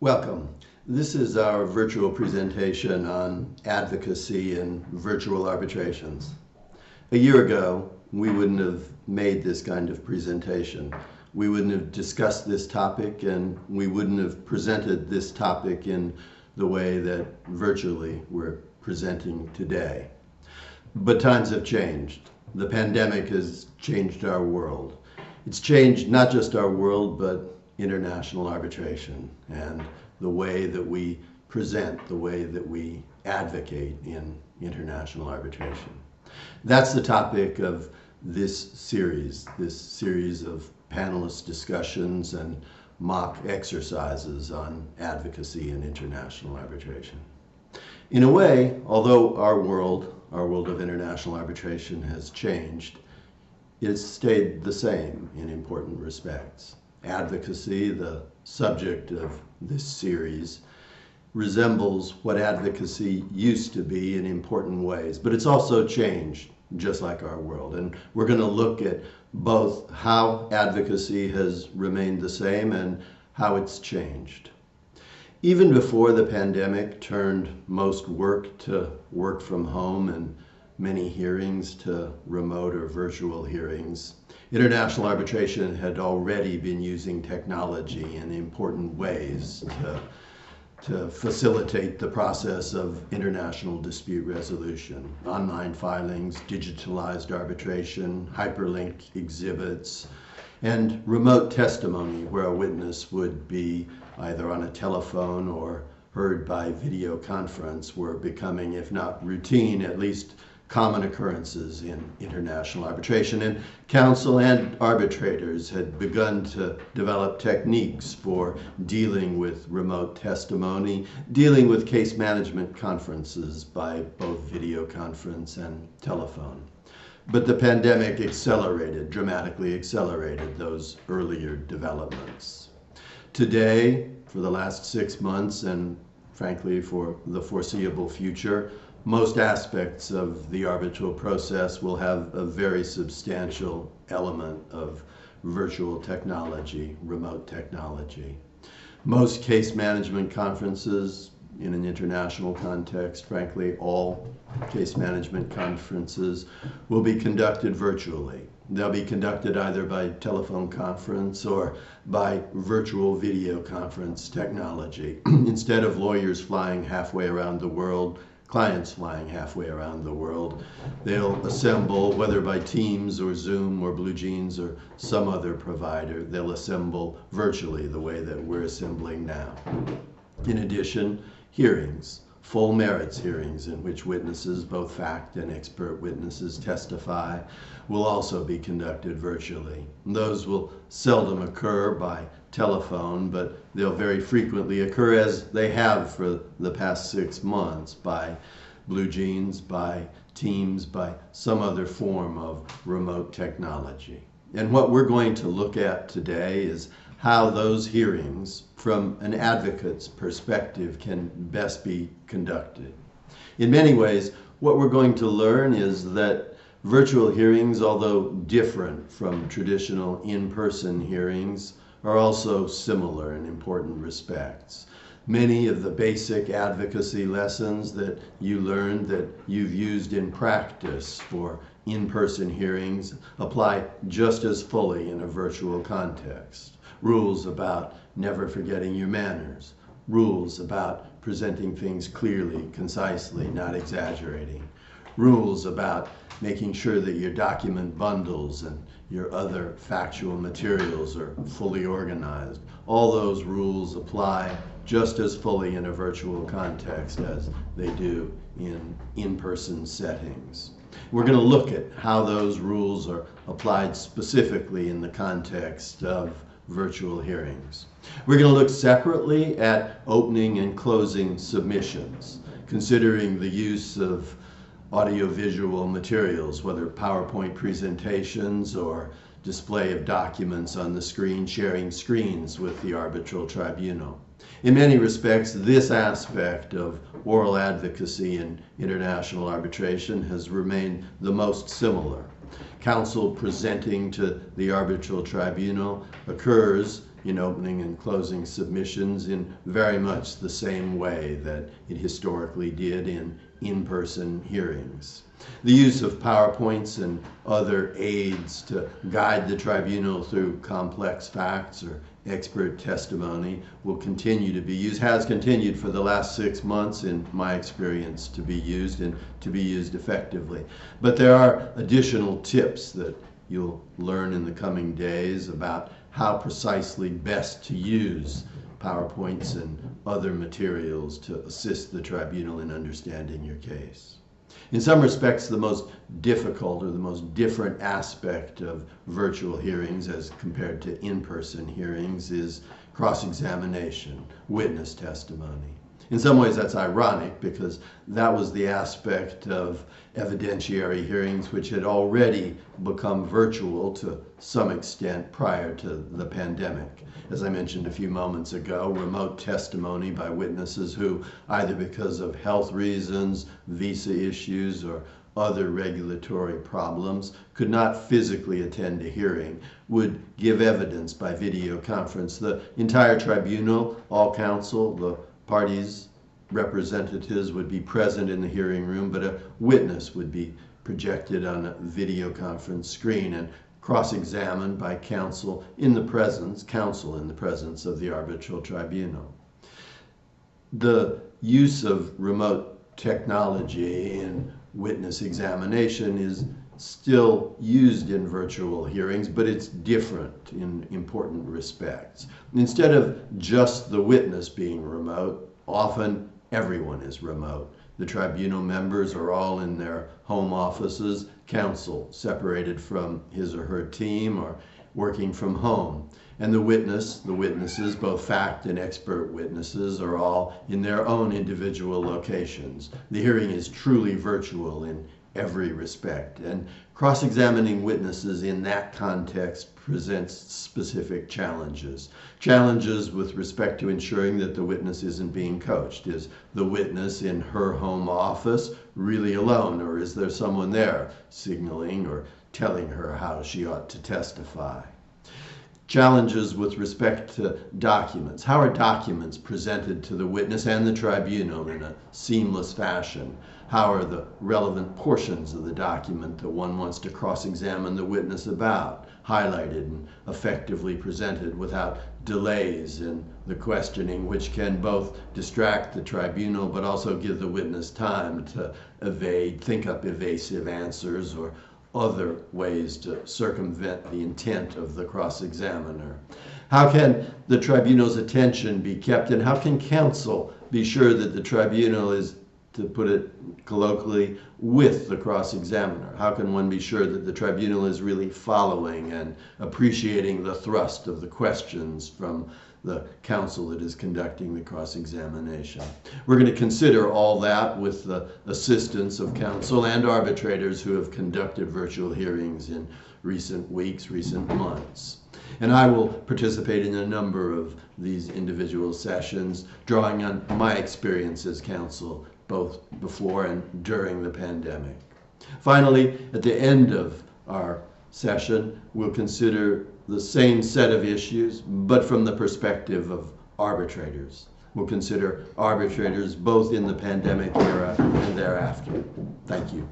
Welcome. This is our virtual presentation on advocacy and virtual arbitrations. A year ago, we wouldn't have made this kind of presentation. We wouldn't have discussed this topic, and we wouldn't have presented this topic in the way that virtually we're presenting today. But times have changed. The pandemic has changed our world. It's changed not just our world, but international arbitration and the way that we present, the way that we advocate in international arbitration. That's the topic of this series of panelist discussions and mock exercises on advocacy in international arbitration. In a way, although our world of international arbitration has changed, it's stayed the same in important respects. Advocacy, the subject of this series, resembles what advocacy used to be in important ways, but it's also changed, just like our world. And we're going to look at both how advocacy has remained the same and how it's changed. Even before the pandemic turned most work to work from home and many hearings to remote or virtual hearings, international arbitration had already been using technology in important ways to facilitate the process of international dispute resolution. Online filings, digitalized arbitration, hyperlinked exhibits, and remote testimony where a witness would be either on a telephone or heard by video conference were becoming, if not routine, at least common occurrences in international arbitration. And counsel and arbitrators had begun to develop techniques for dealing with remote testimony, dealing with case management conferences by both video conference and telephone. But the pandemic dramatically accelerated those earlier developments. Today, for the last 6 months, and frankly for the foreseeable future, most aspects of the arbitral process will have a very substantial element of virtual technology, remote technology. Most case management conferences in an international context, frankly, all case management conferences will be conducted virtually. They'll be conducted either by telephone conference or by virtual video conference technology. Instead of lawyers flying halfway around the world, clients flying halfway around the world, they'll assemble, whether by Teams or Zoom or Blue Jeans or some other provider, they'll assemble virtually the way that we're assembling now. In addition, hearings, full merits hearings in which witnesses, both fact and expert witnesses, testify, will also be conducted virtually. Those will seldom occur by telephone, but they'll very frequently occur, as they have for the past 6 months, by Blue Jeans, by Teams, by some other form of remote technology. And what we're going to look at today is how those hearings, from an advocate's perspective, can best be conducted. In many ways, what we're going to learn is that virtual hearings, although different from traditional in-person hearings, are also similar in important respects. Many of the basic advocacy lessons that you learned, that you've used in practice for in-person hearings, apply just as fully in a virtual context. Rules about never forgetting your manners, rules about presenting things clearly, concisely, not exaggerating, rules about making sure that your document bundles and your other factual materials are fully organized. All those rules apply just as fully in a virtual context as they do in in-person settings. We're going to look at how those rules are applied specifically in the context of virtual hearings. We're going to look separately at opening and closing submissions, considering the use of audiovisual materials, whether PowerPoint presentations or display of documents on the screen, sharing screens with the arbitral tribunal. In many respects, this aspect of oral advocacy in international arbitration has remained the most similar. Counsel presenting to the arbitral tribunal occurs in opening and closing submissions in very much the same way that it historically did in in-person hearings. The use of PowerPoints and other aids to guide the tribunal through complex facts or expert testimony will continue to be used, has continued for the last 6 months in my experience to be used and to be used effectively. But there are additional tips that you'll learn in the coming days about how precisely best to use PowerPoints and other materials to assist the tribunal in understanding your case. In some respects, the most difficult or the most different aspect of virtual hearings as compared to in-person hearings is cross-examination, witness testimony. In some ways that's ironic because that was the aspect of evidentiary hearings which had already become virtual to some extent prior to the pandemic. As I mentioned a few moments ago, remote testimony by witnesses who, either because of health reasons, visa issues, or other regulatory problems, could not physically attend a hearing, would give evidence by video conference. The entire tribunal, all counsel, the parties' representatives would be present in the hearing room, but a witness would be projected on a video conference screen and cross-examined by counsel in the presence of the arbitral tribunal. The use of remote technology in witness examination is still used in virtual hearings, but it's different in important respects. Instead of just the witness being remote, often everyone is remote. The tribunal members are all in their home offices, counsel separated from his or her team or working from home. And the witnesses, both fact and expert witnesses, are all in their own individual locations. The hearing is truly virtual in every respect. And cross-examining witnesses in that context presents specific challenges. Challenges with respect to ensuring that the witness isn't being coached. Is the witness in her home office really alone, or is there someone there signaling or telling her how she ought to testify? Challenges with respect to documents. How are documents presented to the witness and the tribunal in a seamless fashion? How are the relevant portions of the document that one wants to cross-examine the witness about highlighted and effectively presented without delays in the questioning, which can both distract the tribunal but also give the witness time to think up evasive answers or other ways to circumvent the intent of the cross-examiner? How can the tribunal's attention be kept, and how can counsel be sure that the tribunal is, to put it colloquially, with the cross-examiner? How can one be sure that the tribunal is really following and appreciating the thrust of the questions from the counsel that is conducting the cross-examination? We're going to consider all that with the assistance of counsel and arbitrators who have conducted virtual hearings in recent weeks, recent months. And I will participate in a number of these individual sessions, drawing on my experience as counsel both before and during the pandemic. Finally, at the end of our session, we'll consider the same set of issues, but from the perspective of arbitrators. We'll consider arbitrators both in the pandemic era and thereafter. Thank you.